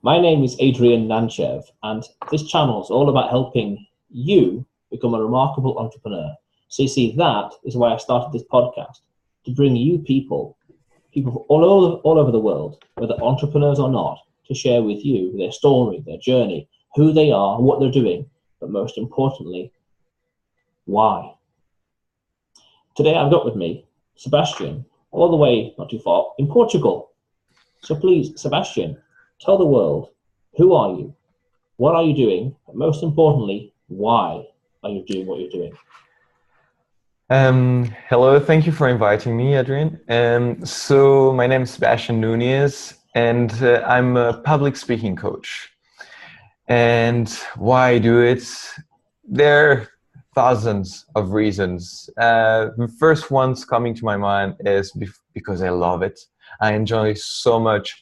My name is Adrian Nantchev, and this channel is all about helping you become a remarkable entrepreneur. So you see, that is why I started this podcast, to bring you people all over the world, whether entrepreneurs or not, to share with you their story, their journey, who they are, what they're doing, but most importantly, why. Today I've got with me Sébastien, all the way, not too far, in Portugal. So please, Sébastien, tell the world, who are you? What are you doing? But most importantly, why are you doing what you're doing? Hello, thank you for inviting me, Adrian. So my name is Sébastien Nuñez, and I'm a public speaking coach. And why I do it? There are thousands of reasons. The first one's coming to my mind is because I love it. I enjoy so much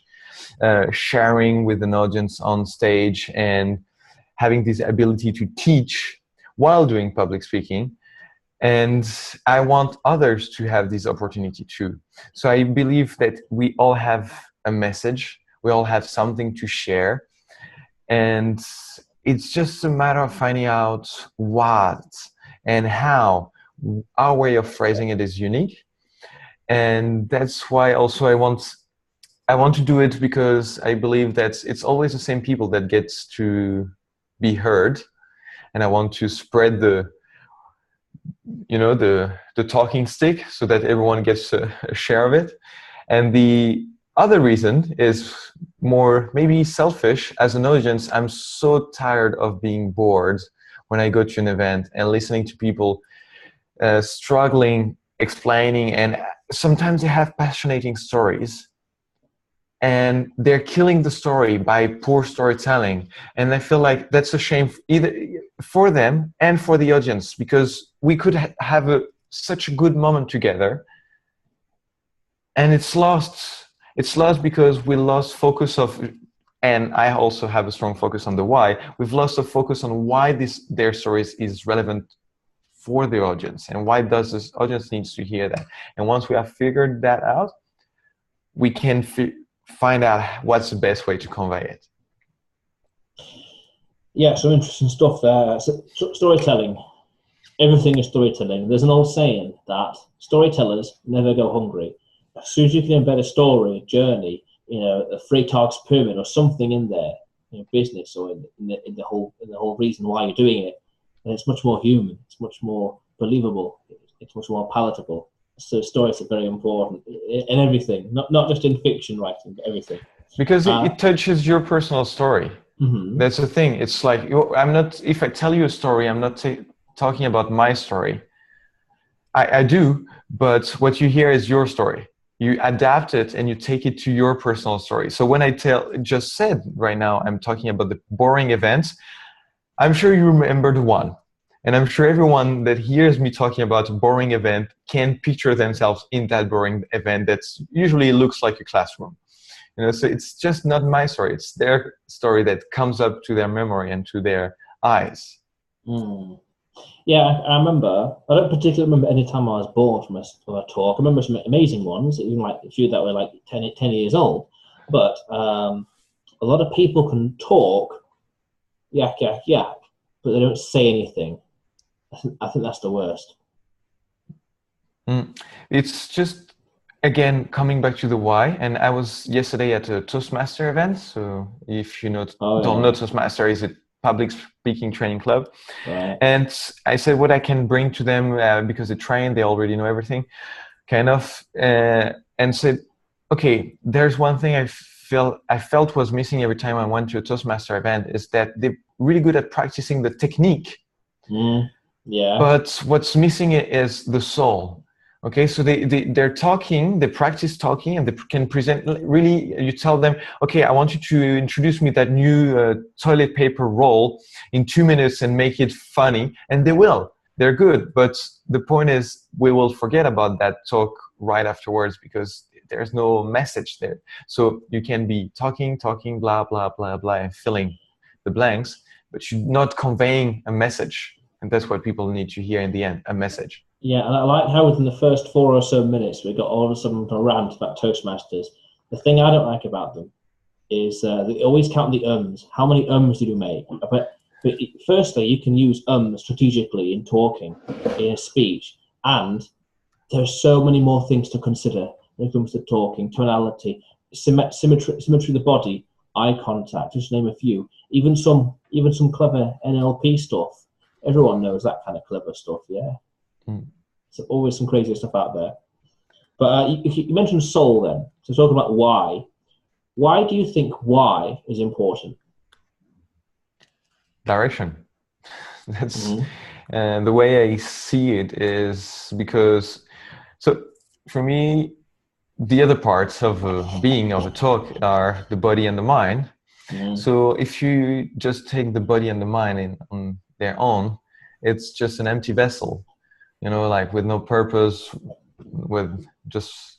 sharing with an audience on stage and having this ability to teach while doing public speaking. And I want others to have this opportunity too. So I believe that we all have a message, we all have something to share. And it's just a matter of finding out what and how. Our way of phrasing it is unique. And that's why also I want to do it, because I believe that it's always the same people that gets to be heard. And I want to spread the talking stick so that everyone gets a share of it. And the other reason is more maybe selfish. As an audience, I'm so tired of being bored when I go to an event and listening to people struggling, explaining, and sometimes they have passionate stories and they're killing the story by poor storytelling. And I feel like that's a shame either for them and for the audience, because we could have such a good moment together, and it's lost. It's lost because we lost focus of, and I also have a strong focus on the why. We've lost the focus on why their stories is relevant for the audience, and why does this audience needs to hear that. And once we have figured that out, we can find out what's the best way to convey it. Yeah, some interesting stuff there. So, storytelling. Everything is storytelling. There's an old saying that storytellers never go hungry. As soon as you can embed a story, a journey, a free talks pyramid or something in there, business or in the whole reason why you're doing it, then it's much more human. It's much more believable. It's much more palatable. So stories are very important in everything, not just in fiction writing, but everything. Because it touches your personal story. Mm-hmm. That's the thing. It's like, if I tell you a story, I'm not talking about my story. I do, but what you hear is your story. You adapt it and you take it to your personal story. So when I just said right now, I'm talking about the boring events, I'm sure you remember the one. And I'm sure everyone that hears me talking about a boring event can picture themselves in that boring event that usually looks like a classroom. So it's just not my story. It's their story that comes up to their memory and to their eyes. Mm. Yeah, I remember. I don't particularly remember any time I was bored from a talk. I remember some amazing ones, even like a few that were like 10 years old. But a lot of people can talk, yak, but they don't say anything. I think that's the worst. It's just, again, coming back to the why. And I was yesterday at a Toastmaster event. So if you don't know, Toastmaster is a public speaking training club. Right. And I said what I can bring to them, because they train, they already know everything, kind of, and said, okay, there's one thing I felt was missing every time I went to a Toastmaster event, is that they're really good at practicing the technique. Yeah. But what's missing is the soul. Okay, so they're talking, they practice talking, and they can present. Really, you tell them, okay, I want you to introduce me that new toilet paper roll in 2 minutes and make it funny, and they will. They're good, but the point is, we will forget about that talk right afterwards because there's no message there. So you can be talking, blah blah blah blah, and filling the blanks, but you're not conveying a message. And that's what people need to hear in the end, a message. Yeah, and I like how within the first 4 or so minutes, we got all of a sudden a rant about Toastmasters. The thing I don't like about them is they always count the ums. How many ums did you make? But firstly, you can use strategically in talking, in a speech, and there's so many more things to consider when it comes to talking, tonality, symmetry of the body, eye contact, just to name a few. Even some clever NLP stuff. Everyone knows that kind of clever stuff, yeah. So always some crazy stuff out there. But you mentioned soul then. So talking about why. Why do you think why is important? Direction. That's and the way I see it is because, so for me, the other parts of being of a talk are the body and the mind. So if you just take the body and the mind on their own, it's just an empty vessel, you know, like with no purpose, with just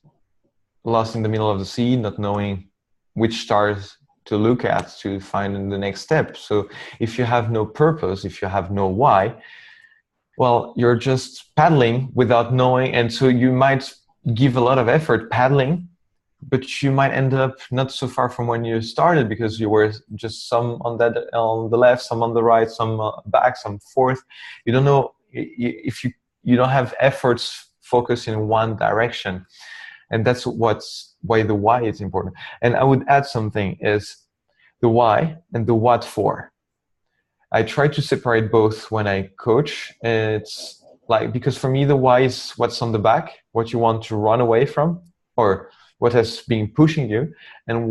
lost in the middle of the sea, not knowing which stars to look at to find the next step. So if you have no purpose, if you have no why, well, you're just paddling without knowing. And so you might give a lot of effort paddling, but you might end up not so far from when you started because you were just some on the left, some on the right, some back, some forth. You don't know if you don't have efforts focused in one direction. And that's why the why is important. And I would add something is the why and the what for. I try to separate both when I coach. It's like, because for me, the why is what's on the back, what you want to run away from, or what has been pushing you, and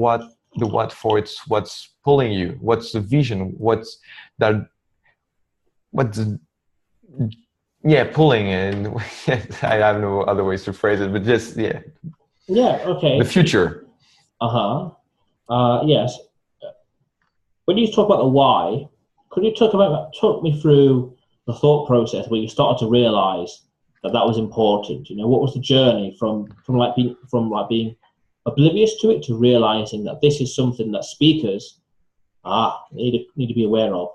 the what for, it's what's pulling you, what's the vision, pulling, and I have no other ways to phrase it, but just, okay, the future. Yes. When you talk about the why, could you talk me through the thought process where you started to realize that was important? You know, what was the journey from being oblivious to it to realizing that this is something that speakers need to be aware of?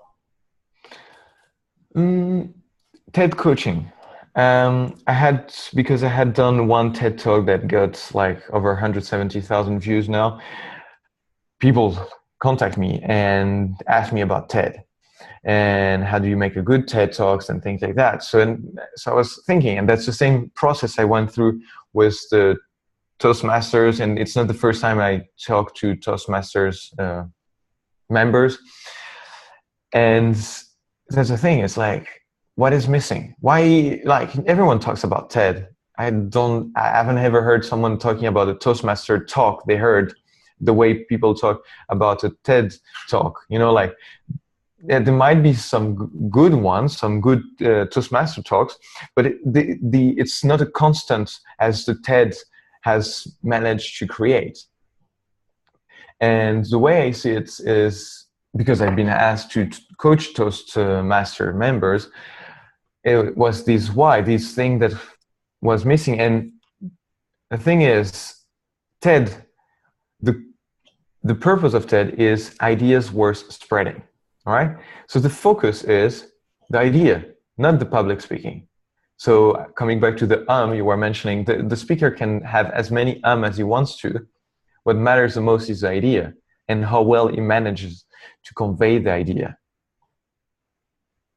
TED coaching. Because I had done one TED talk that got like over 170,000 views now. People contact me and ask me about TED and how do you make a good TED talks and things like that. So I was thinking, and that's the same process I went through with the Toastmasters, and it's not the first time I talk to Toastmasters members. And that's the thing, it's like, what is missing? Why, like, everyone talks about TED. I haven't ever heard someone talking about a Toastmaster talk they heard the way people talk about a TED talk. You know, like, there might be some good ones, some good Toastmaster talks, but it's not a constant as the TED has managed to create. And the way I see it is, because I've been asked to coach Toastmaster members, it was this thing that was missing. And the thing is, TED, the purpose of TED is ideas worth spreading, all right? So the focus is the idea, not the public speaking. So coming back to the you were mentioning, the speaker can have as many as he wants to. What matters the most is the idea and how well he manages to convey the idea.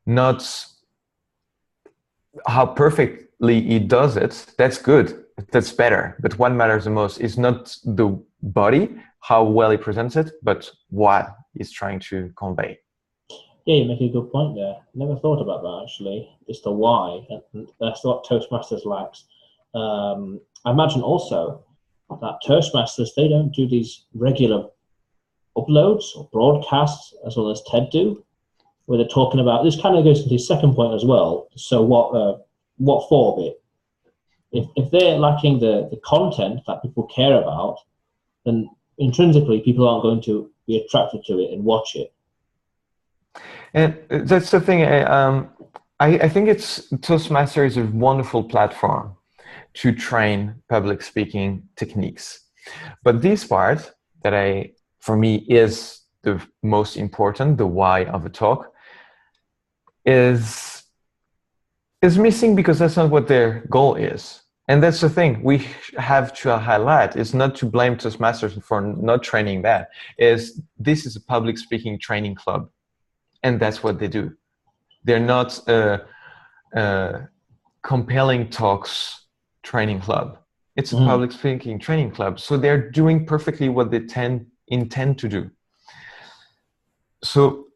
Not how perfectly he does it, that's good, that's better. But what matters the most is not the body, how well he presents it, but what he's trying to convey. Yeah, you make a good point there. Never thought about that, actually. It's the why. That's what Toastmasters lacks. I imagine also that Toastmasters, they don't do these regular uploads or broadcasts as well as TED do, where they're talking about, this kind of goes into the second point as well. So what for bit? If they're lacking the content that people care about, then intrinsically people aren't going to be attracted to it and watch it. And that's the thing. I think Toastmasters is a wonderful platform to train public speaking techniques. But this part that for me is the most important, the why of a talk, is missing because that's not what their goal is. And that's the thing we have to highlight. It's not to blame Toastmasters for not training that. This is a public speaking training club, and that's what they do. They're not compelling talks training club. It's a public speaking training club. So they're doing perfectly what they intend to do. So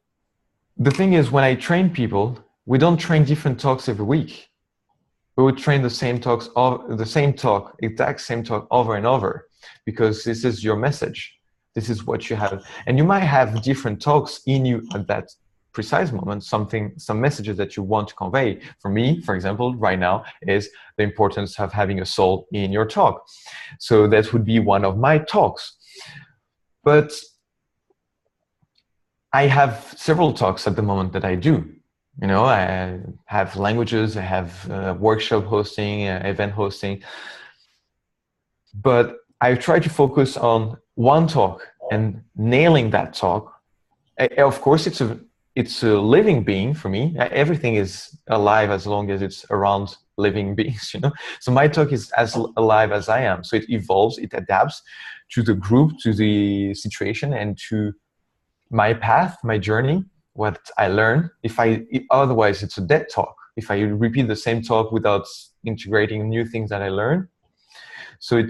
the thing is, when I train people, we don't train different talks every week. We would train the same talk, exact same talk over and over, because this is your message. This is what you have. And you might have different talks in you at that precise moment, some messages that you want to convey. For me, for example, right now is the importance of having a soul in your talk. So that would be one of my talks. But I have several talks at the moment that I do. You know, I have languages, I have workshop hosting, event hosting. But I try to focus on one talk and nailing that talk. Of course, it's a living being for me. Everything is alive as long as it's around living beings, you know. So my talk is as alive as I am. So it evolves, it adapts to the group, to the situation, and to my path, my journey, what I learn. Otherwise it's a dead talk. If I repeat the same talk without integrating new things that I learn. So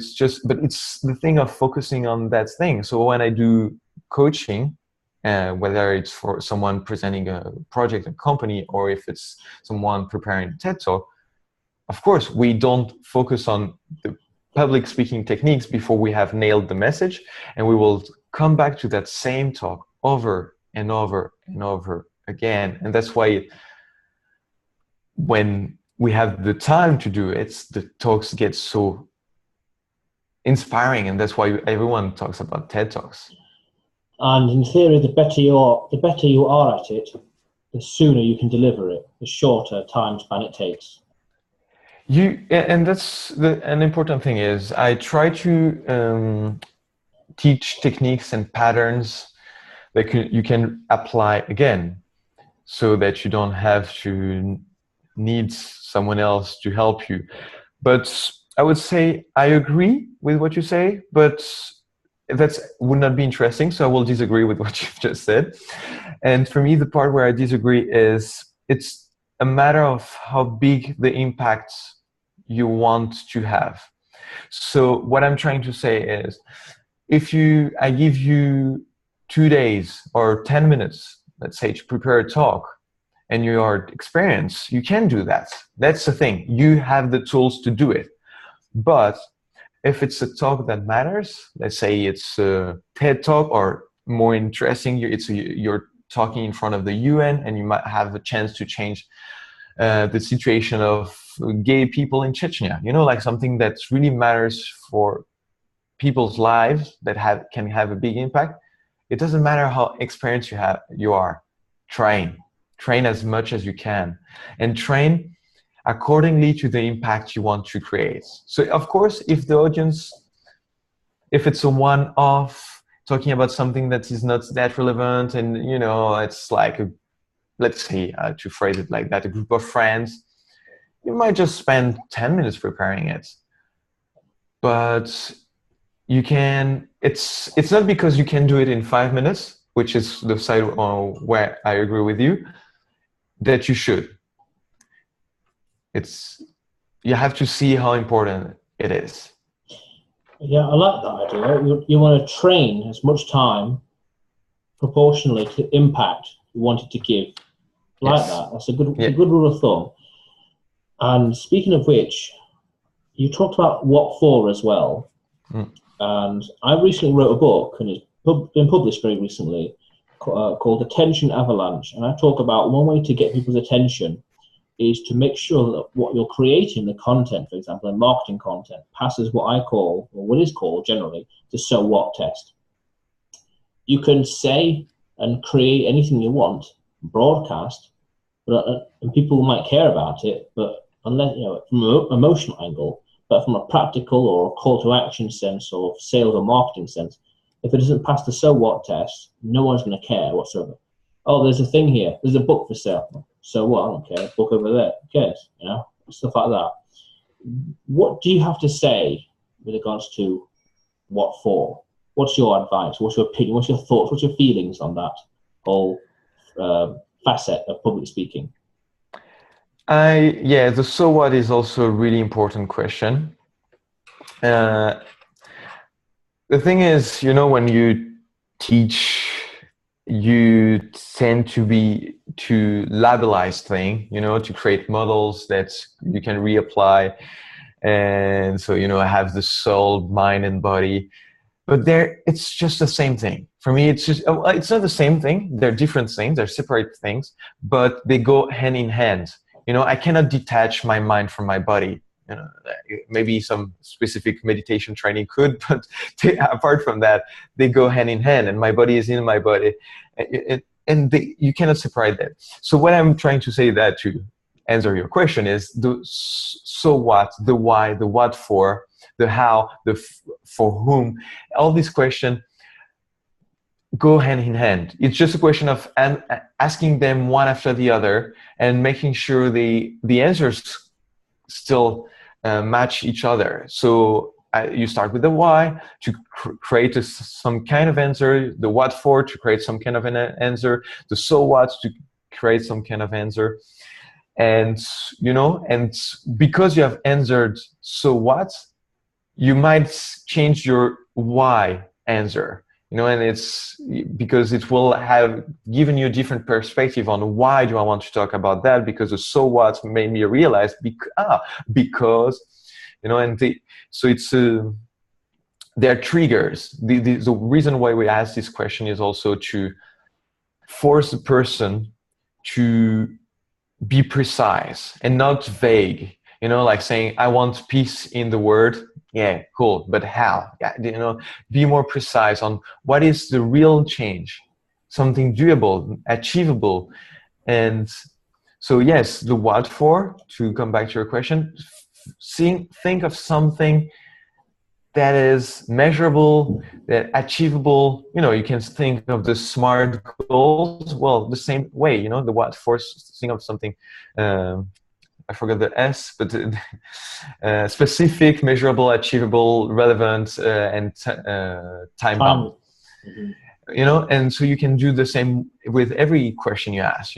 but it's the thing of focusing on that thing. So when I do coaching, whether it's for someone presenting a project, a company, or if it's someone preparing a TED Talk, of course, we don't focus on the public speaking techniques before we have nailed the message, and we will come back to that same talk over and over and over again. And that's why when we have the time to do it, the talks get so inspiring, and that's why everyone talks about TED Talks. And in theory, the better you are at it, the sooner you can deliver it, the shorter time span it takes. And that's an important thing is I try to teach techniques and patterns that you can apply again, so that you don't have to need someone else to help you. But I would say I agree with what you say, but that would not be interesting, so I will disagree with what you've just said. And for me, the part where I disagree is it's a matter of how big the impact you want to have. So what I'm trying to say is, if I give you 2 days or 10 minutes, let's say, to prepare a talk, and you are experienced, you can do that. That's the thing. You have the tools to do it. But if it's a talk that matters, let's say it's a TED Talk, or more interesting, you're talking in front of the UN, and you might have a chance to change the situation of gay people in Chechnya, you know, like something that really matters for people's lives, that can have a big impact. It doesn't matter how experienced you are. Train as much as you can, and train accordingly to the impact you want to create. So of course, if the audience, if it's a one-off talking about something that is not that relevant, and you know, it's like let's say, to phrase it like that, a group of friends, you might just spend 10 minutes preparing it. But you can, it's not because you can do it in 5 minutes, which is the side where I agree with you, that you should. You have to see how important it is. Yeah, I like that idea. You want to train as much time proportionally to impact you wanted to give. I like that. That's a good rule of thumb. And speaking of which, you talked about what for as well. And I recently wrote a book, and it's been published very recently, called Attention Avalanche. And I talk about one way to get people's attention is to make sure that what you're creating, the content, for example, the marketing content, passes what I call, or what is called generally, the so what test. You can say and create anything you want, broadcast, and people might care about it, but unless, you know, from an emotional angle, but from a practical or a call to action sense, or sales or marketing sense, if it doesn't pass the so what test, no one's going to care whatsoever. Oh, there's a thing here. There's a book for sale. So what? I don't care. Book over there. Who cares? You know, stuff like that. what do you have to say with regards to what for? What's your advice? What's your opinion? What's your thoughts? What's your feelings on that whole facet of public speaking? The so what is also a really important question. The thing is, when you teach, you tend to labelize things, to create models that you can reapply. And so, I have the soul, mind, and body. But it's just the same thing. For me, it's not the same thing. They're different things. They're separate things, but they go hand in hand. I cannot detach my mind from my body. Maybe some specific meditation training could, but apart from that, they go hand in hand, and my body is in my body, and you cannot separate that. So what I'm trying to say that to answer your question is the so what, the why, the what for, the how, the for whom. All these questions go hand in hand. It's just a question of asking them one after the other and making sure the answers still match each other. So you start with the why to create some kind of answer, the what for to create some kind of an answer, the so what to create some kind of answer. And, and because you have answered so what, you might change your why answer. And it's because it will have given you a different perspective on why do I want to talk about that, because the so what made me realize because, so it's, they're triggers. The reason why we ask this question is also to force the person to be precise and not vague, like saying, I want peace in the world. Yeah, cool. But how? Yeah, be more precise on what is the real change, something doable, achievable. And so, yes, the what for, to come back to your question, think of something that is measurable, that achievable. You can think of the SMART goals. Well, the same way, the what for, think of something, I forgot the S, but specific, measurable, achievable, relevant, and time bound. Mm-hmm. And so you can do the same with every question you ask,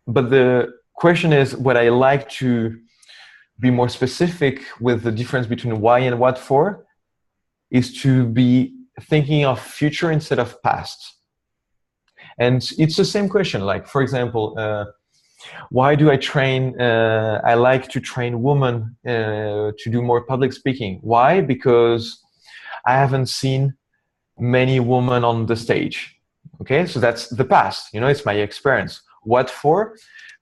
but the question is, what I like to be more specific with the difference between why and what for is to be thinking of future instead of past. And it's the same question. Like, for example, why do I train? I like to train women to do more public speaking. Why? Because I haven't seen many women on the stage. Okay, so that's the past. It's my experience. What for?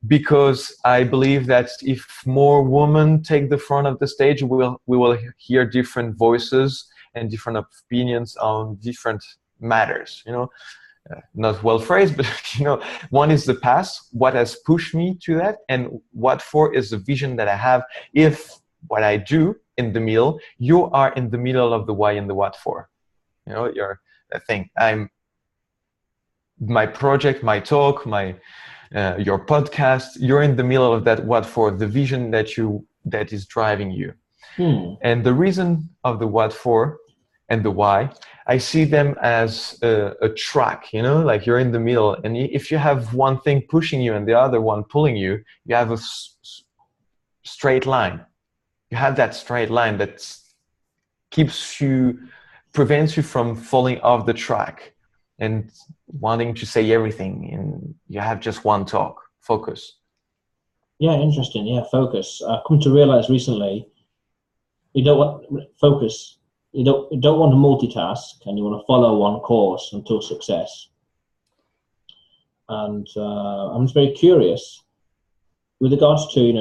Because I believe that if more women take the front of the stage, we will hear different voices and different opinions on different matters. Not well phrased, but one is the past, what has pushed me to that, and what for is the vision that I have. If what I do in the middle, you are in the middle of the why and the what for. You're that thing. My project, my talk, your podcast, you're in the middle of that what for, the vision that is driving you. And the reason of the what for and the why, I see them as a track, like you're in the middle, and if you have one thing pushing you and the other one pulling you, you have a straight line. You have that straight line that prevents you from falling off the track and wanting to say everything, and you have just one talk. Focus. Yeah, interesting. Yeah, focus. I've come to realize recently, you don't want focus. You don't want to multitask, and you want to follow one course until success. And I'm just very curious with regards to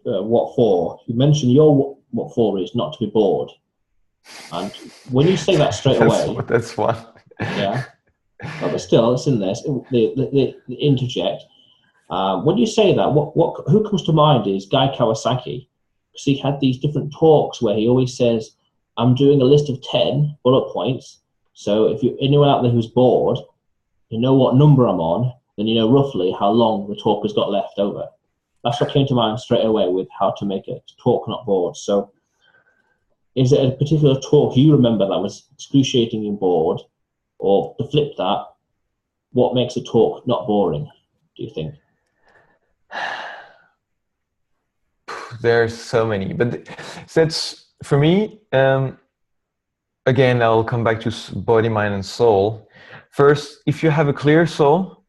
what for. You mentioned your what for is not to be bored, and when you say that straight away, that's one. Yeah, but still, it's in there. The interject. When you say that, who comes to mind is Guy Kawasaki, because he had these different talks where he always says, I'm doing a list of 10 bullet points. So if you're anyone out there who's bored, you know what number I'm on, then you know roughly how long the talk has got left over. that's what came to mind straight away with how to make a talk not bored. So is it a particular talk you remember that was excruciatingly bored? Or to flip that, what makes a talk not boring, do you think? There's so many, but that's for me. Again, I'll come back to body, mind, and soul. First, if you have a clear soul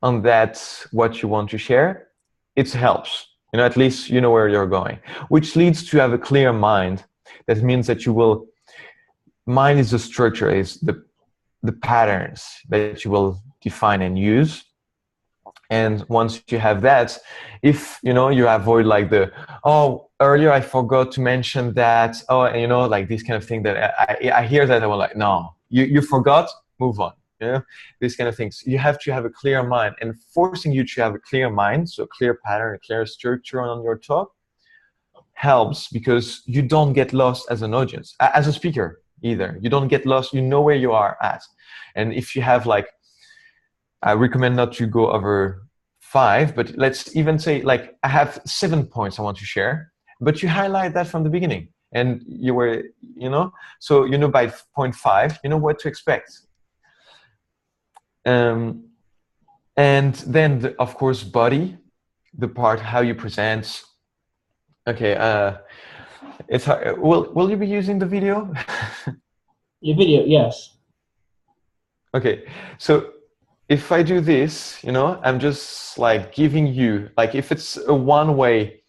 on that's what you want to share, it helps. You know, at least you know where you're going, which leads to have a clear mind. That means that you will. Mind is the structure, is the patterns that you will define and use. And once you have that, if you know, you avoid like the, oh, earlier I forgot to mention that, oh, and you know, like this kind of thing that I hear that I will like, no, you forgot, move on. You know, these kind of things. You have to have a clear mind, and forcing you to have a clear mind, so a clear pattern, a clear structure on your talk helps, because you don't get lost as an audience, as a speaker either. You don't get lost, you know where you are at. And if you have like, I recommend not to go over 5, but let's even say like I have 7 points I want to share, but you highlight that from the beginning, and you were, you know, so you know by point 5, you know what to expect. And then of course, body, the part how you present. Okay, it's hard. Will you be using the video? Your video, yes. Okay, so if I do this, you know, I'm just like giving you, like if it's a one-way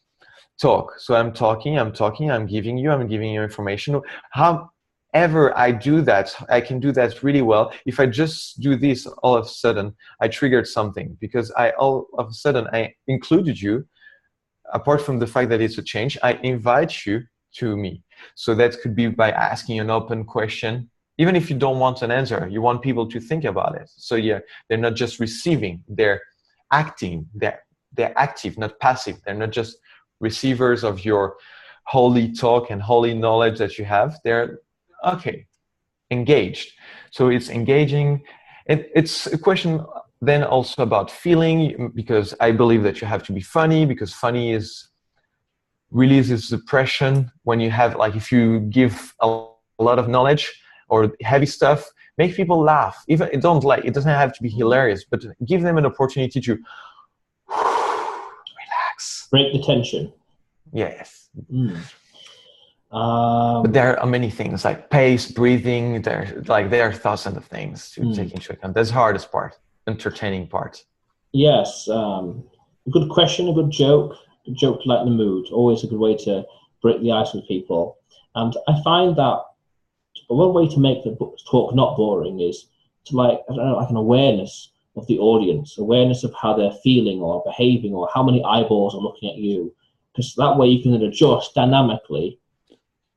talk, so I'm talking, I'm giving you information. However I do that, I can do that really well. If I just do this, all of a sudden, I triggered something, because all of a sudden I included you. Apart from the fact that it's a change, I invite you to me. So that could be by asking an open question. Even if you don't want an answer, you want people to think about it. So yeah, they're not just receiving, they're acting, they're active, not passive. They're not just receivers of your holy talk and holy knowledge that you have. They're, okay, engaged. So it's engaging. It's a question then also about feeling, because I believe that you have to be funny, because funny releases depression. When you have, like, if you give a lot of knowledge or heavy stuff, make people laugh. Even it doesn't have to be hilarious, but give them an opportunity to relax, break the tension. Yes. But there are many things like pace, breathing. There are thousands of things to take into account. That's the hardest part, entertaining part. Yes, a good question, a good joke to lighten the mood. Always a good way to break the ice with people. And I find that one way to make the talk not boring is to, like, I don't know, like an awareness of the audience, awareness of how they're feeling or behaving, or how many eyeballs are looking at you. Because that way you can adjust dynamically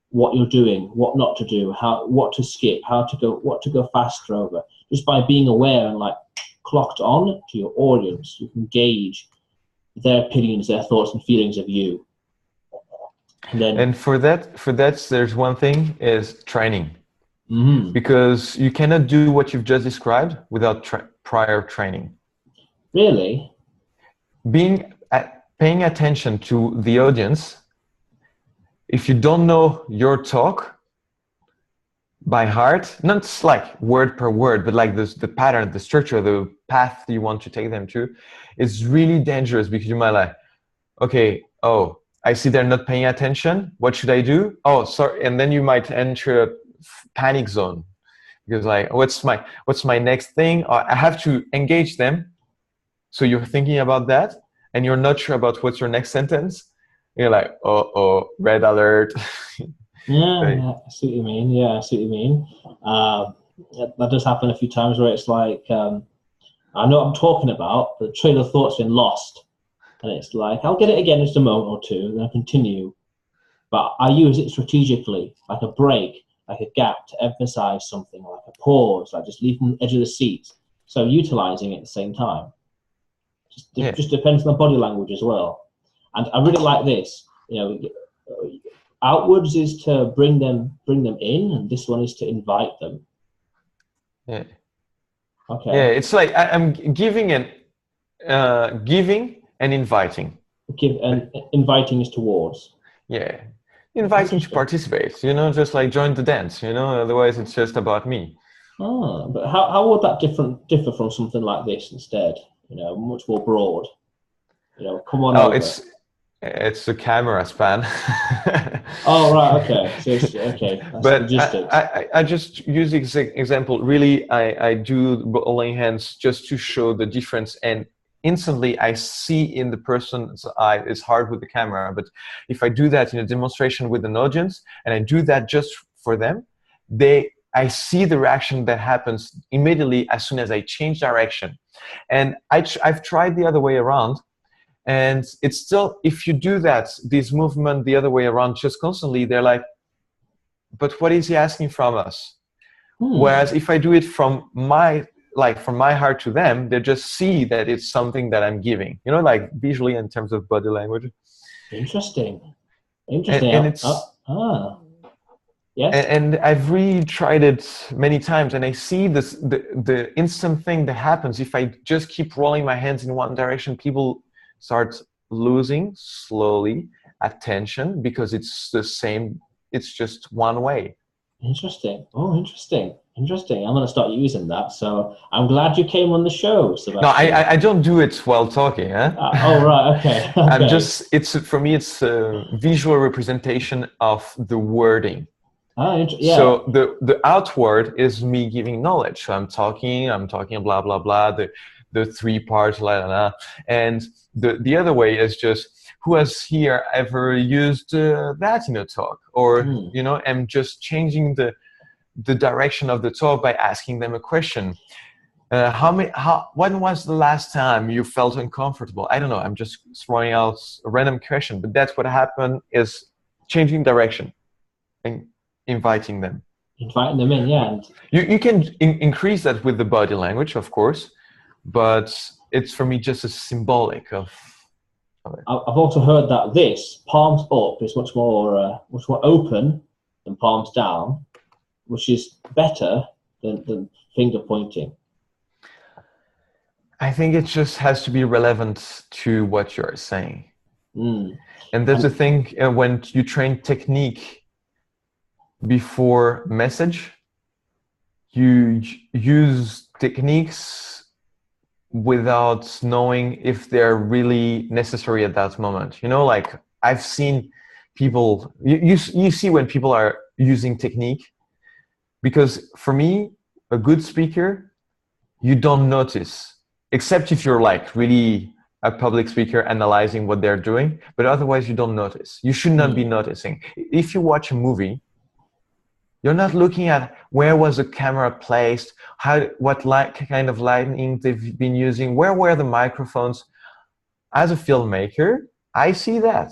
what you're doing, what not to do, what to skip, what to go faster over. Just by being aware and like clocked on to your audience, you can gauge their opinions, their thoughts and feelings of you. And for that, there's one thing, is training. Because you cannot do what you've just described without prior training. Really? Paying attention to the audience. If you don't know your talk by heart, not like word per word, but like the pattern, the structure, the path you want to take them to, is really dangerous, because you might like, okay, oh, I see they're not paying attention. What should I do? Oh, sorry. And then you might enter a panic zone, because like, what's my next thing? I have to engage them. So you're thinking about that, and you're not sure about what's your next sentence. You're like, oh, red alert. Yeah, I see what you mean. Yeah, I see what you mean. That does happen a few times where it's like, I know what I'm talking about, but the train of thought's been lost. And it's like, I'll get it again in just a moment or two, and then I'll continue. But I use it strategically, like a break, like a gap to emphasize something, like a pause, like just leaving the edge of the seat. So utilizing it at the same time. Just depends on the body language as well. And I really like this. You know, outwards is to bring them in, and this one is to invite them. Yeah. Okay. Yeah, it's like I'm giving and inviting. inviting us towards. Yeah, inviting to participate, you know, just like join the dance, you know, otherwise it's just about me. Ah, but how would that differ from something like this instead? You know, much more broad. You know, come on Oh, over. it's the camera span. Oh, right, okay. So okay, that's But logistics. I just use the example. Really, I do bowling hands just to show the difference, and instantly I see in the person's eye. It's hard with the camera, but if I do that in a demonstration with an audience, and I do that just for them, I see the reaction that happens immediately as soon as I change direction. And I've tried the other way around. And it's still, if you do that, this movement the other way around just constantly, they're like, but what is he asking from us? Whereas if I do it from my heart to them, they just see that it's something that I'm giving, you know, like visually in terms of body language. Interesting. And it's, yes. and I've really tried it many times, and I see this, the instant thing that happens if I just keep rolling my hands in one direction. People start losing slowly attention because it's the same. It's just one way. Interesting. Oh, interesting. Interesting. I'm going to start using that. So I'm glad you came on the show, Sebastian. No, I don't do it while talking. Huh? Oh, right. Okay. Okay. I'm just, for me, it's a visual representation of the wording. Yeah. So the outward is me giving knowledge. So I'm talking blah, blah, blah, the three parts, blah, blah, blah. And the other way is just, who has here ever used that in a talk? Or, you know, I'm just changing the direction of the talk by asking them a question. When was the last time you felt uncomfortable? I don't know. I'm just throwing out a random question, but that's what happened, is changing direction and inviting them. Inviting them in, yeah. And you can increase that with the body language, of course, but it's for me just a symbolic of it. I've also heard that this palms up is much more open than palms down, which is better than finger pointing. I think it just has to be relevant to what you're saying. And that's the thing, when you train technique before message, you use techniques without knowing if they're really necessary at that moment. You know, like I've seen people, you see when people are using technique, because for me, a good speaker, you don't notice, except if you're like really a public speaker analyzing what they're doing, but otherwise you don't notice. You should not be noticing. If you watch a movie, you're not looking at where was the camera placed, what kind of lighting they've been using, where were the microphones. As a filmmaker, I see that.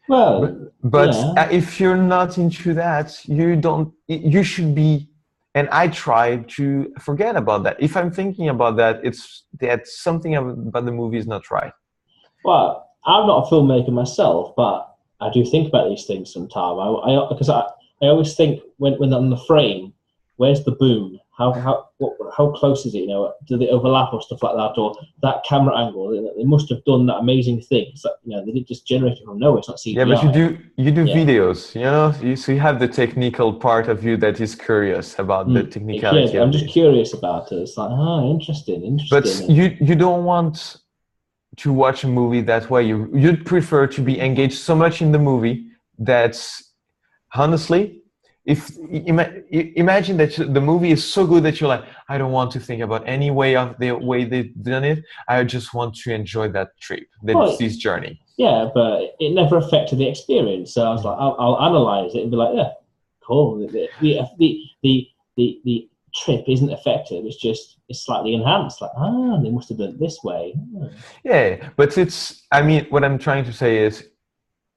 Well, but if you're not into that, you should be, and I try to forget about that. If I'm thinking about that, it's that something about the movie is not right. Well, I'm not a filmmaker myself, but I do think about these things sometimes. Because I always think when on the frame, where's the boom? How close is it? You know, do they overlap or stuff like that, or that camera angle? They must have done that amazing thing. It's like, you know, they didn't just generate it from nowhere. It's not CGI. Yeah, but you do videos. You know, so you have the technical part of you that is curious about the technicality. Yeah, I'm just curious about it. It's like, interesting. But you don't want to watch a movie that way. You'd prefer to be engaged so much in the movie that's, honestly, imagine that the movie is so good that you're like, I don't want to think about any way of the way they've done it. I just want to enjoy that trip, this journey. Yeah, but it never affected the experience. So I was like, I'll analyze it and be like, yeah, cool. The trip isn't affected. It's slightly enhanced. Like, they must have done it this way. Yeah, but what I'm trying to say is,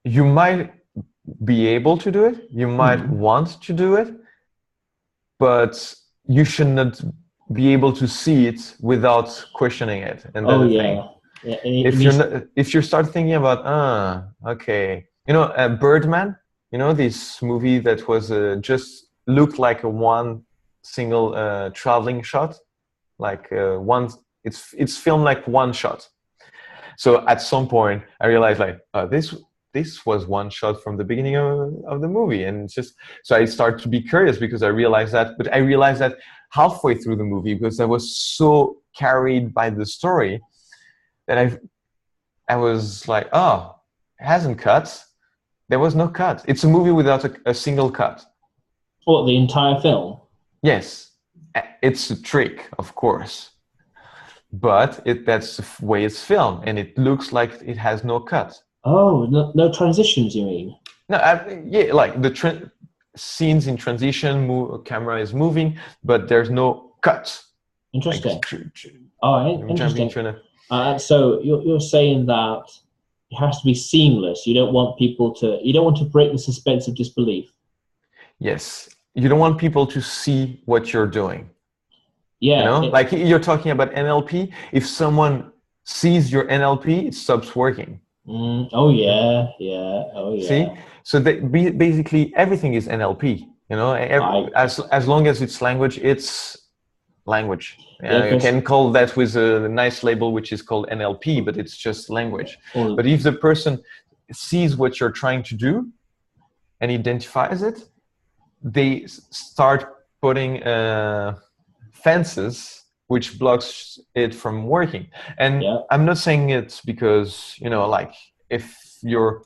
you might be able to do it, you might want to do it, but you should not be able to see it without questioning it. And that's the thing. Yeah, if you start thinking about, okay, you know, Birdman, you know, this movie that was just looked like a one single traveling shot, like it's filmed like one shot. So at some point I realized like, this was one shot from the beginning of the movie. And it's just, so I started to be curious because I realized that halfway through the movie, because I was so carried by the story that I was like, oh, it hasn't cut. There was no cut. It's a movie without a single cut. What, the entire film? Yes. It's a trick, of course. But that's the way it's filmed, and it looks like it has no cut. Oh, no transitions, you mean? No, yeah, like the scenes in transition, camera is moving, but there's no cut. Interesting. Like, interesting. So you're saying that it has to be seamless. You don't want to break the suspense of disbelief. Yes, you don't want people to see what you're doing. Yeah, you know, like you're talking about NLP. If someone sees your NLP, it stops working. Oh yeah. Oh yeah. See, so basically everything is NLP. You know, as long as it's language, it's language. You can call that with a nice label, which is called NLP, but it's just language. But if the person sees what you're trying to do and identifies it, they start putting fences which blocks it from working. And I'm not saying it because, you know, like if you're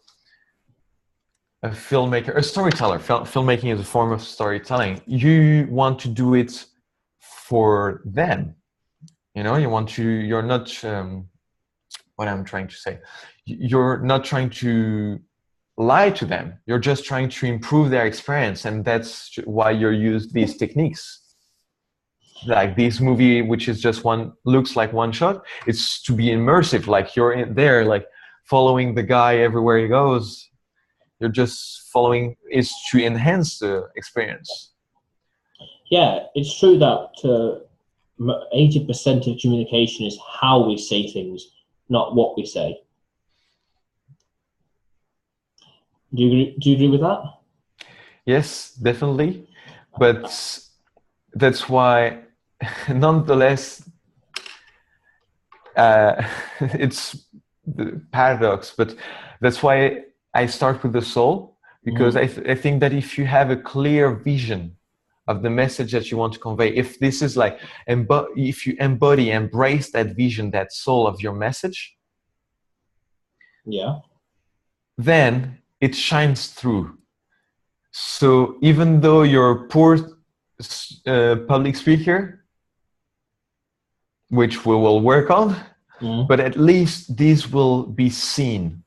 a filmmaker, a storyteller, filmmaking is a form of storytelling. You want to do it for them. You know, you're not, what I'm trying to say, you're not trying to lie to them. You're just trying to improve their experience. And that's why you use these techniques. Like this movie, which is just looks like one shot, it's to be immersive. Like you're in there, like following the guy everywhere he goes. You're just following, is to enhance the experience. Yeah, it's true that 80% of communication is how we say things, not what we say. Do you agree with that? Yes, definitely. But that's why, nonetheless, it's the paradox. But that's why I start with the soul, because I think that if you have a clear vision of the message that you want to convey, if this is like, if you embrace that vision, that soul of your message, then it shines through. So even though you're a poor public speaker, which we will work on, but at least these will be seen,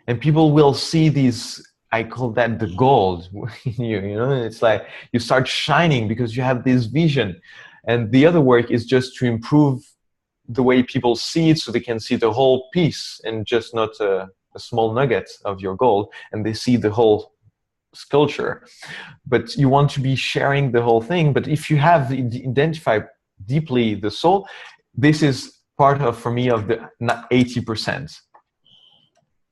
and people will see these. I call that the gold in you. You know, it's like you start shining because you have this vision, and the other work is just to improve the way people see it, so they can see the whole piece and just not a small nugget of your gold, and they see the whole sculpture. But you want to be sharing the whole thing. But if you have identified deeply the soul, this is part of, for me, of the 80%.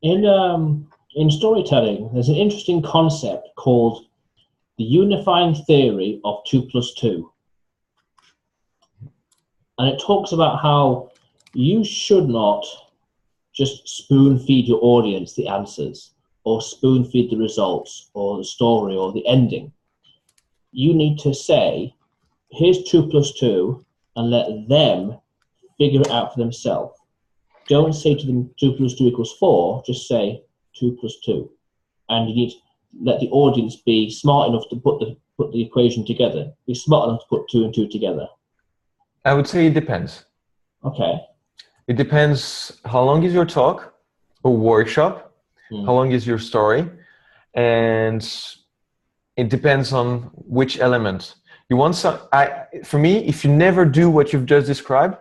In storytelling, there's an interesting concept called the unifying theory of 2 + 2. And it talks about how you should not just spoon feed your audience the answers, or spoon feed the results, or the story, or the ending. You need to say, here's 2 + 2, and let them figure it out for themselves. Don't say to them 2 + 2 = 4, just say 2 + 2. And you need to let the audience be smart enough to put the equation together. Be smart enough to put 2 and 2 together. I would say it depends. Okay. It depends how long is your talk or workshop, how long is your story, and it depends on which element. You want for me, if you never do what you've just described,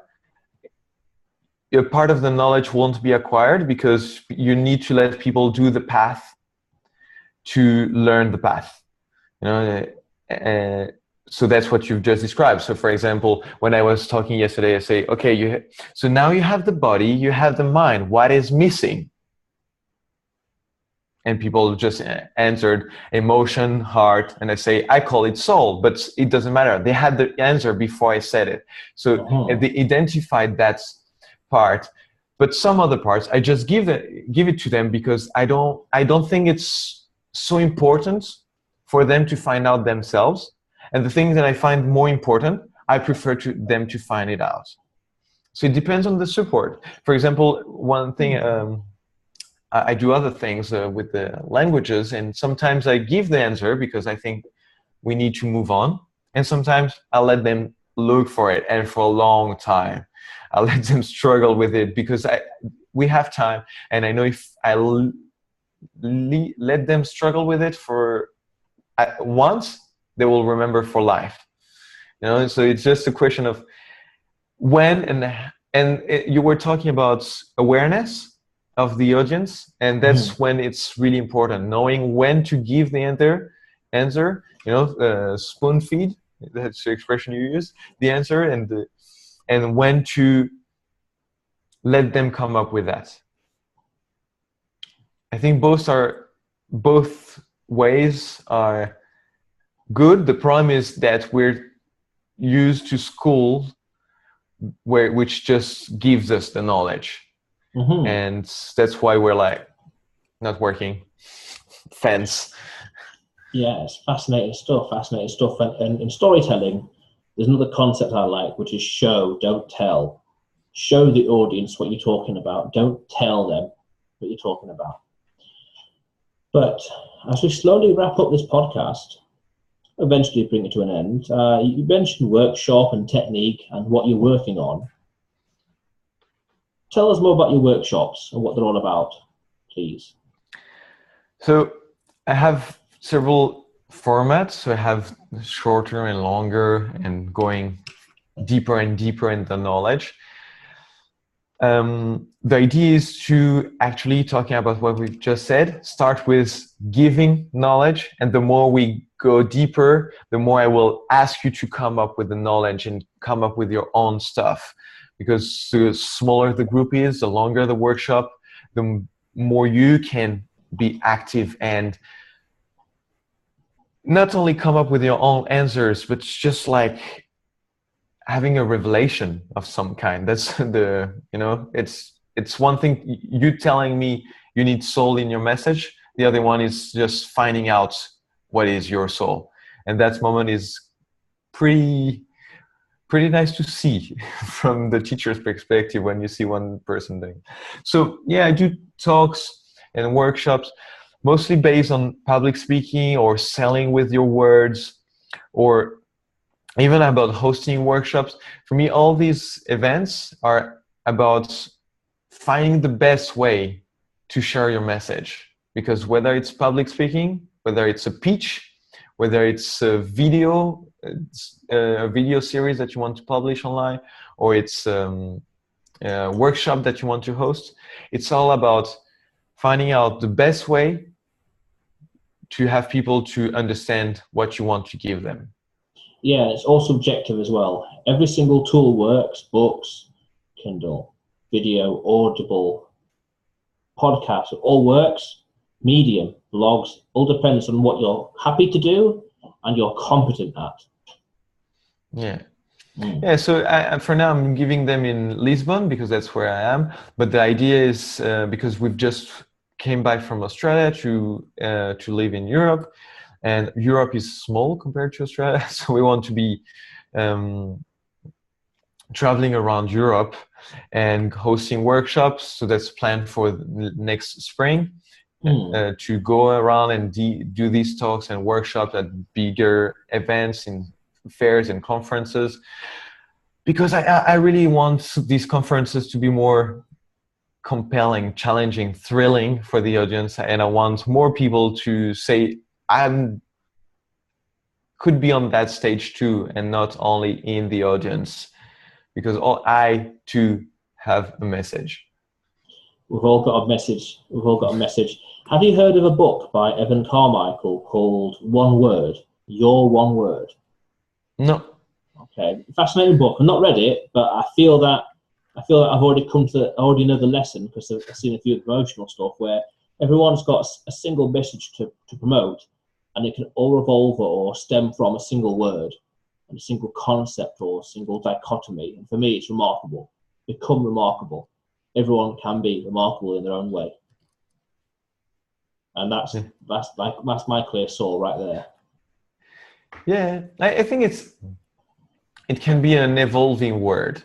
a part of the knowledge won't be acquired, because you need to let people do the path to learn the path. You know, so that's what you've just described. So for example, when I was talking yesterday, I say, okay, so now you have the body, you have the mind, what is missing? And people just answered emotion, heart, and I say, I call it soul, but it doesn't matter. They had the answer before I said it. So they identified that part. But some other parts, I just give it to them because I don't think it's so important for them to find out themselves. And the things that I find more important, I prefer them to find it out. So it depends on the support. For example, one thing, I do other things with the languages, and sometimes I give the answer because I think we need to move on. And sometimes I let them look for it, and for a long time. I let them struggle with it because we have time, and I know if I let them struggle with it for once, they will remember for life. So it's just a question of when you were talking about awareness of the audience, and that's when it's really important, knowing when to give the answer. Spoon feed. That's the expression you use. The answer and when to let them come up with that. I think both ways are good. The problem is that we're used to school which just gives us the knowledge. And that's why we're like not working. Fence. Yeah, it's fascinating stuff. And in storytelling, there's another concept I like, which is show, don't tell. Show the audience what you're talking about. Don't tell them what you're talking about. But as we slowly wrap up this podcast, eventually bring it to an end, you mentioned workshop and technique and what you're working on. Tell us more about your workshops and what they're all about, please. So I have several formats. So I have shorter and longer and going deeper and deeper into knowledge. The idea is to actually, talking about what we've just said, start with giving knowledge, and the more we go deeper, the more I will ask you to come up with the knowledge and come up with your own stuff. Because the smaller the group is, the longer the workshop, the more you can be active and not only come up with your own answers, but just like having a revelation of some kind. That's it's one thing you telling me you need soul in your message. The other one is just finding out what is your soul. And that moment is pretty nice to see from the teacher's perspective when you see one person doing. So yeah, I do talks and workshops, mostly based on public speaking or selling with your words, or even about hosting workshops. For me, all these events are about finding the best way to share your message. Because whether it's public speaking, whether it's a pitch, whether it's a video series that you want to publish online, or it's a workshop that you want to host, it's all about finding out the best way to have people to understand what you want to give them. Yeah, it's all subjective as well. Every single tool works: books, Kindle, video, Audible, podcast, it all works. Medium, blogs, all depends on what you're happy to do and you're competent at. Yeah. Yeah, so for now I'm giving them in Lisbon because that's where I am. But the idea is because we've just came back from Australia to live in Europe, and Europe is small compared to Australia, so we want to be traveling around Europe and hosting workshops. So that's planned for next spring. To go around and do these talks and workshops at bigger events, in fairs and conferences, because I really want these conferences to be more compelling, challenging, thrilling for the audience, and I want more people to say I could be on that stage too, and not only in the audience, because I too have a message. We've all got a message. We've all got a message. Have you heard of a book by Evan Carmichael called One Word, Your One Word? No. Okay, fascinating book. I've not read it, but I feel that I've already I already know the lesson, because I've seen a few promotional stuff where everyone's got a single message to promote, and it can all revolve or stem from a single word and a single concept or a single dichotomy. And for me, it's remarkable. Become remarkable. everyone can be remarkable in their own way. And that's my clear soul right there. Yeah, I think it can be an evolving word.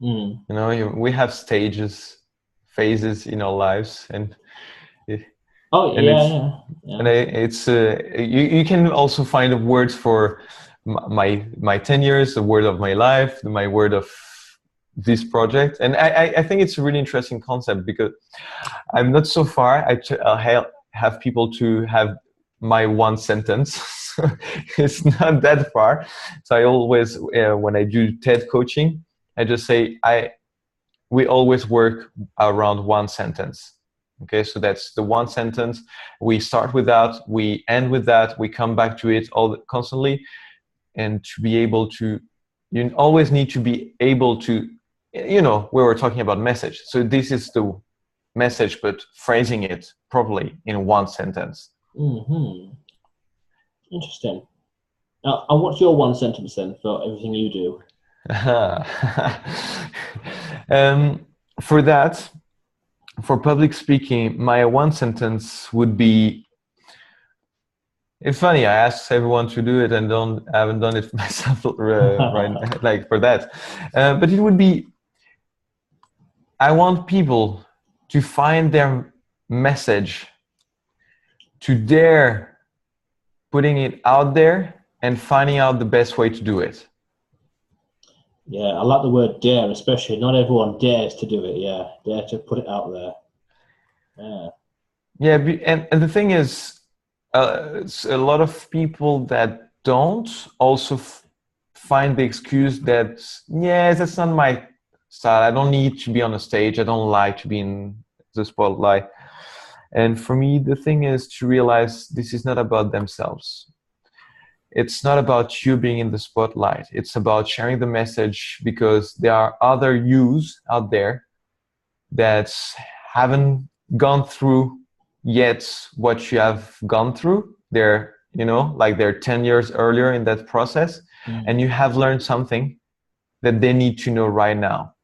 You know, we have stages, phases in our lives, and it's you can also find words for my 10 years, the word of my life, my word of this project. And I think it's a really interesting concept, because I'm not so far. I have people to have my one sentence. It's not that far. So I always, when I do TED coaching, I just say, we always work around one sentence. Okay, so that's the one sentence. We start with that, we end with that, we come back to it constantly. And to be able to, you always need to be able to, you know, we were talking about message. So this is the message, but phrasing it properly in one sentence. Interesting. Now, and what's your one sentence then for everything you do? For that, for public speaking, my one sentence would be, it's funny, I asked everyone to do it and I haven't done it myself right, like for that. But it would be, I want people to find their message, to dare putting it out there and finding out the best way to do it. Yeah, I like the word dare, especially. Not everyone dares to do it. Yeah, dare to put it out there. Yeah. Yeah, and the thing is, it's a lot of people that don't also find the excuse that, yeah, that's not my style. I don't need to be on a stage. I don't like to be in the spotlight. And for me, the thing is to realize this is not about themselves. It's not about you being in the spotlight. It's about sharing the message, because there are other yous out there that haven't gone through yet what you have gone through. They're, you know, like they're 10 years earlier in that process, and you have learned something that they need to know right now,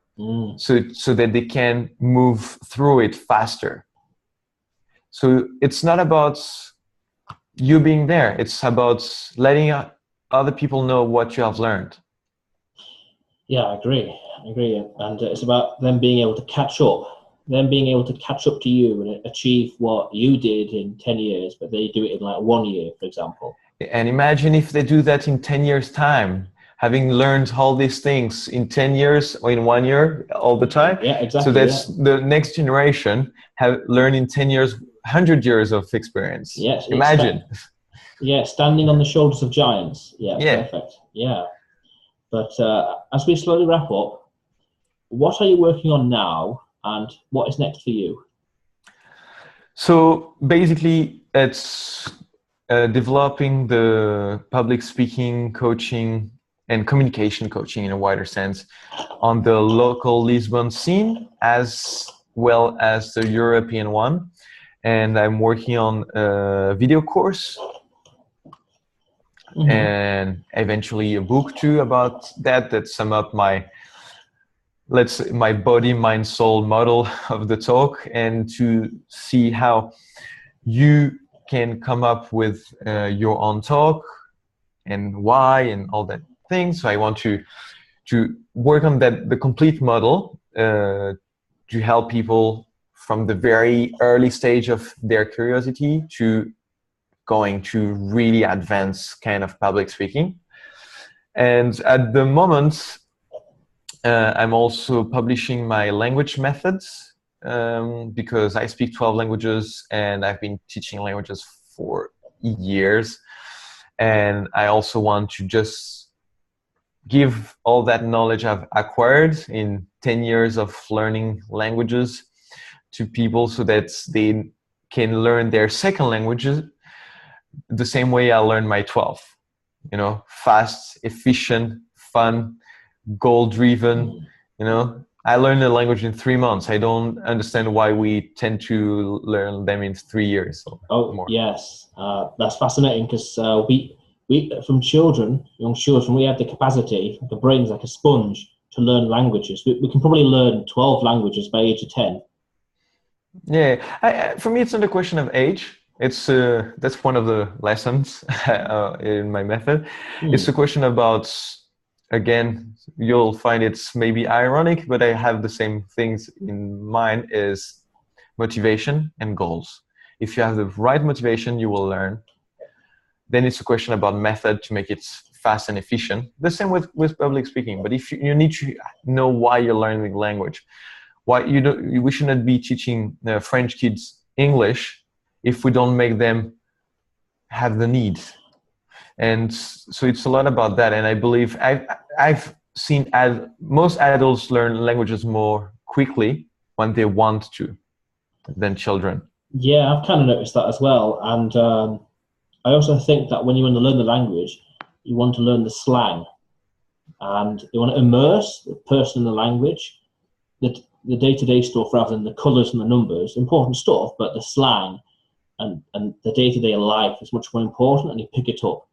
so that they can move through it faster. So it's not about you being there. It's about letting other people know what you have learned. Yeah, I agree. And it's about them being able to catch up, to you and achieve what you did in 10 years, but they do it in like 1 year, for example. And imagine if they do that in 10 years time, having learned all these things in 10 years or in 1 year all the time. Yeah, exactly. So that's the next generation have learned in 10 years, 100 years of experience. Yes. Imagine. Standing on the shoulders of giants. Yeah. Perfect. Yeah. But as we slowly wrap up, what are you working on now and what is next for you? So basically it's developing the public speaking coaching and communication coaching in a wider sense on the local Lisbon scene as well as the European one. And I'm working on a video course and eventually a book too about that sum up my body, mind, soul model of the talk, and to see how you can come up with your own talk and why and all that thing. So I want to work on the complete model to help people from the very early stage of their curiosity to going to really advanced kind of public speaking. And at the moment, I'm also publishing my language methods because I speak 12 languages and I've been teaching languages for years. And I also want to just give all that knowledge I've acquired in 10 years of learning languages to people so that they can learn their second languages the same way I learned my 12. You know, fast, efficient, fun, goal-driven. You know, I learned a language in 3 months. I don't understand why we tend to learn them in 3 years or more. Yes, that's fascinating because we from children, young children, we have the capacity, the brain's like a sponge, to learn languages. We can probably learn 12 languages by age of 10. Yeah, for me, it's not a question of age. It's that's one of the lessons in my method. It's a question about, again, you'll find it's maybe ironic, but I have the same things in mind, is motivation and goals. If you have the right motivation, you will learn. Then it's a question about method to make it fast and efficient. The same with public speaking. But if you need to know why you're learning the language, why we should not be teaching French kids English if we don't make them have the need. And so it's a lot about that. And I believe I've seen most adults learn languages more quickly when they want to than children. Yeah, I've kind of noticed that as well. And I also think that when you want to learn the language, you want to learn the slang, and you want to immerse the person in the language, the day-to-day stuff rather than the colours and the numbers. Important stuff, but the slang and the day-to-day life is much more important, and you pick it up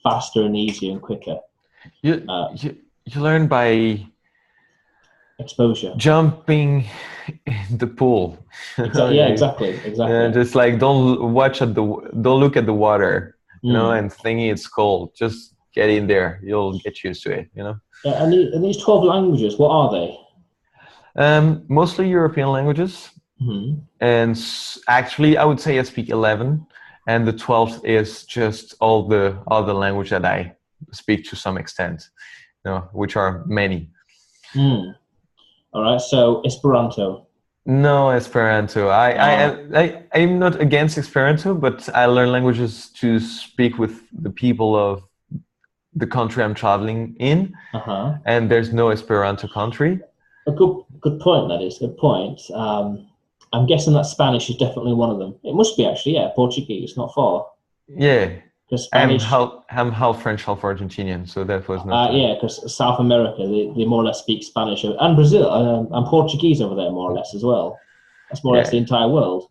faster and easier and quicker. You learn by exposure, jumping in the pool. Yeah, exactly. Just like don't look at the water, and thinking it's cold. Just get in there. You'll get used to it. Yeah, and these 12 languages, what are they? Mostly European languages. And actually, I would say I speak 11, and the 12th is just all the other language that I speak to some extent, which are many. All right, so Esperanto. No, Esperanto. I'm not against Esperanto, but I learn languages to speak with the people of the country I'm traveling in, and there's no Esperanto country. A good point. That is a good point. I'm guessing that Spanish is definitely one of them. It must be actually, yeah. Portuguese, not far. Yeah. Because Spanish. I'm half French, half Argentinian, so that was not. Yeah, because South America, they more or less speak Spanish, and Brazil and Portuguese over there more or less as well. That's more or less the entire world.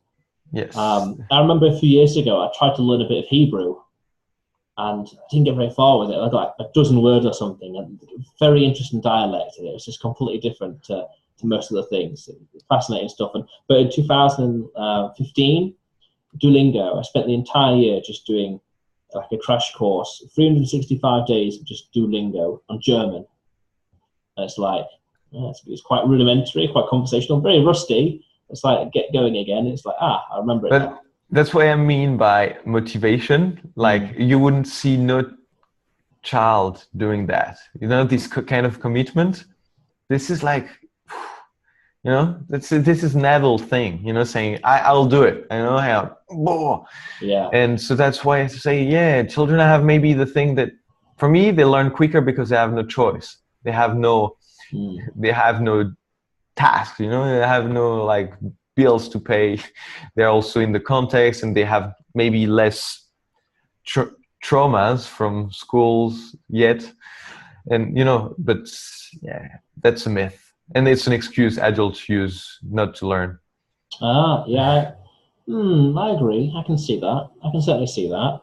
Yes. I remember a few years ago, I tried to learn a bit of Hebrew, and I didn't get very far with it. I got like a dozen words or something, and very interesting dialect. It was just completely different to most of the things. Fascinating stuff. But in 2015, Duolingo, I spent the entire year just doing like a crash course, 365 days of just Duolingo on German. And it's like, it's quite rudimentary, quite conversational, very rusty. It's like, get going again. It's like, I remember it now. That's what I mean by motivation. Like you wouldn't see no child doing that. This kind of commitment. This is like, this is an adult thing, saying, I'll do it. Yeah. And so that's why I say, children have maybe the thing that, for me, they learn quicker because they have no choice. They have no task, they have no like bills to pay. They're also in the context, and they have maybe less traumas from schools yet. And, but yeah, that's a myth. And it's an excuse adults use not to learn. Yeah. I agree. I can see that. I can certainly see that.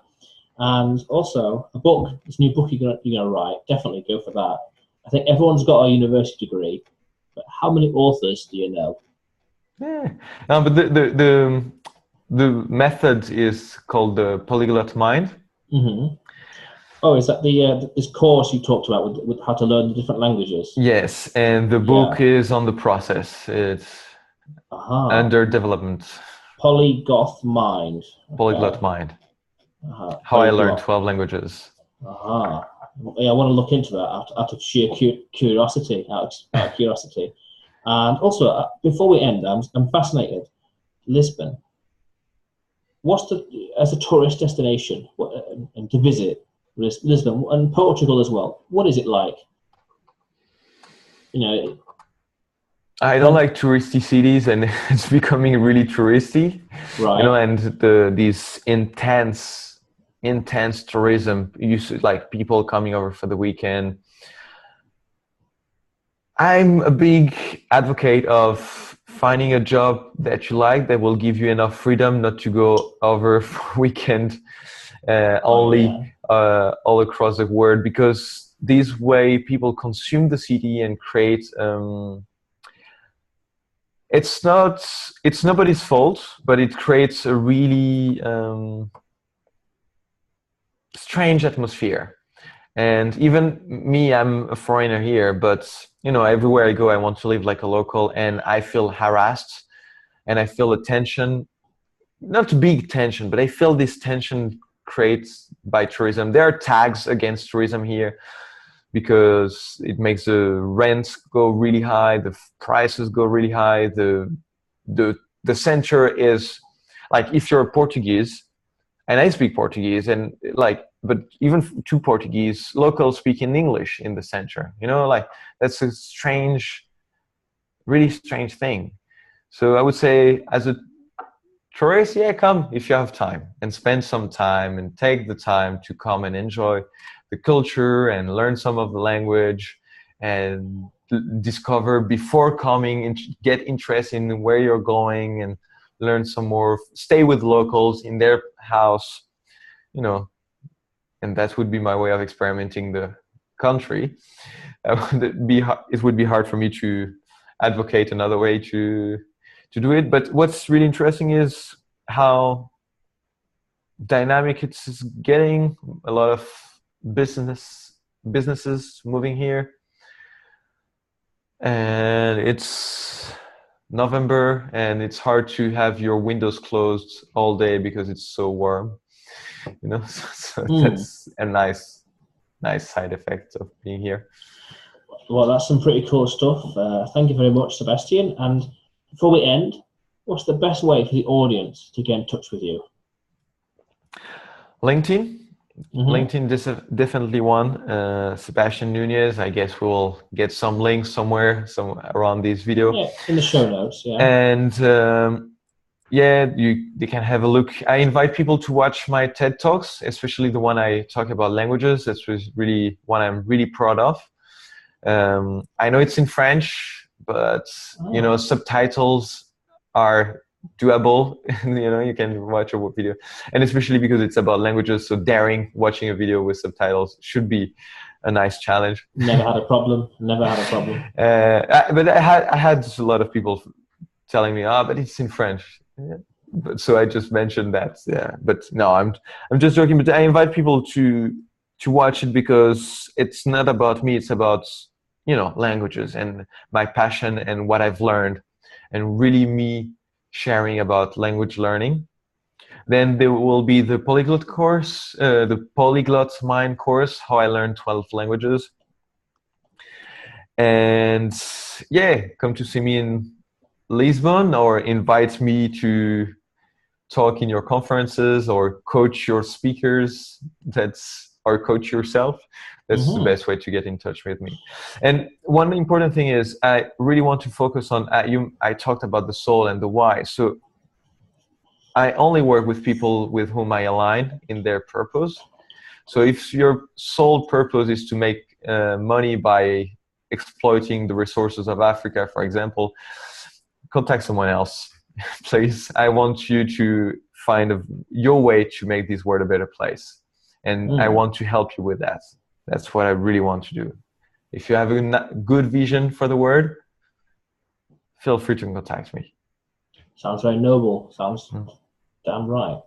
And also, a book, this new book you're gonna write, definitely go for that. I think everyone's got a university degree, but how many authors do you know? Yeah. No, but the method is called the Polyglot Mind. Oh, is that this course you talked about with how to learn the different languages? Yes, and the book is on the process. It's under development. Polyglot Mind. Polyglot Mind. How I learned 12 languages. Yeah, I want to look into that out of sheer curiosity. And also, before we end, I'm fascinated. Lisbon. What's as a tourist destination and to visit Lisbon and Portugal as well? What is it like? I don't like touristy cities, and it's becoming really touristy. Right. And these intense tourism. You see, like people coming over for the weekend. I'm a big advocate of finding a job that you like that will give you enough freedom not to go over for weekend all across the world, because this way people consume the city and create it's nobody's fault, but it creates a really strange atmosphere. And even me, I'm a foreigner here, but you know, everywhere I go, I want to live like a local, and I feel harassed and I feel a tension, not big tension, but I feel this tension created by tourism. There are tags against tourism here because it makes the rents go really high, the prices go really high. The center is like, if you're Portuguese, and I speak Portuguese, and like, but even two Portuguese locals speak in English in the center, you know, like that's a strange, really strange thing. So I would say, as a tourist, yeah, come if you have time and spend some time and take the time to come and enjoy the culture and learn some of the language and discover before coming and get interested in where you're going and learn some more, stay with locals in their house, you know, and that would be my way of experimenting the country. It would be hard for me to advocate another way to do it. But what's really interesting is how dynamic it's getting. A lot of businesses moving here, and it's November and it's hard to have your windows closed all day because it's so warm, you know. So that's a nice side effect of being here. Well, that's some pretty cool stuff. Thank you very much, Sebastian. And before we end, what's the best way for the audience to get in touch with you? LinkedIn. LinkedIn is definitely one. Sebastian Nuñez. I guess we'll get some links somewhere, around this video. Yeah, in the show notes. Yeah. And yeah, you can have a look. I invite people to watch my TED Talks, especially the one I talk about languages. That's really one I'm really proud of. I know it's in French, but you know, subtitles are doable. You know, you can watch a video, and especially because it's about languages, so daring watching a video with subtitles should be a nice challenge. Never had a problem. But I had a lot of people telling me, but it's in French. Yeah. But so I just mentioned that. Yeah, but no, I'm just joking. But I invite people to watch it because it's not about me. It's about, you know, languages and my passion and what I've learned, and really me sharing about language learning. Then there will be the polyglot course, the Polyglot Mind course, how I learned 12 languages. And yeah, come to see me in Lisbon, or invite me to talk in your conferences or coach your speakers. Or coach yourself. That's the best way to get in touch with me. And one important thing is, I really want to focus on, I talked about the soul and the why. So I only work with people with whom I align in their purpose. So if your sole purpose is to make money by exploiting the resources of Africa, for example, contact someone else, please. I want you to find your way to make this world a better place. And I want to help you with that. That's what I really want to do. If you have a good vision for the word, feel free to contact me. Sounds very noble. Sounds damn right.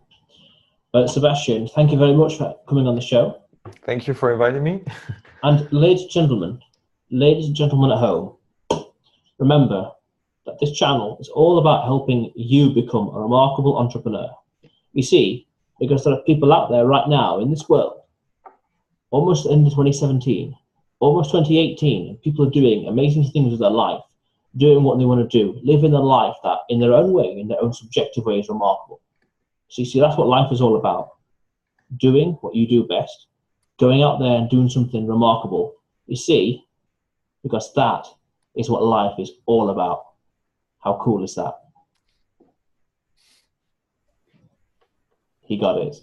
But Sebastian, thank you very much for coming on the show. Thank you for inviting me. And ladies and gentlemen at home, remember that this channel is all about helping you become a remarkable entrepreneur. You see, because there are people out there right now in this world, almost into 2017, almost 2018, and people are doing amazing things with their life, doing what they want to do, living a life that in their own way, in their own subjective way, is remarkable. So you see, that's what life is all about. Doing what you do best, going out there and doing something remarkable. You see, because that is what life is all about. How cool is that? He got it.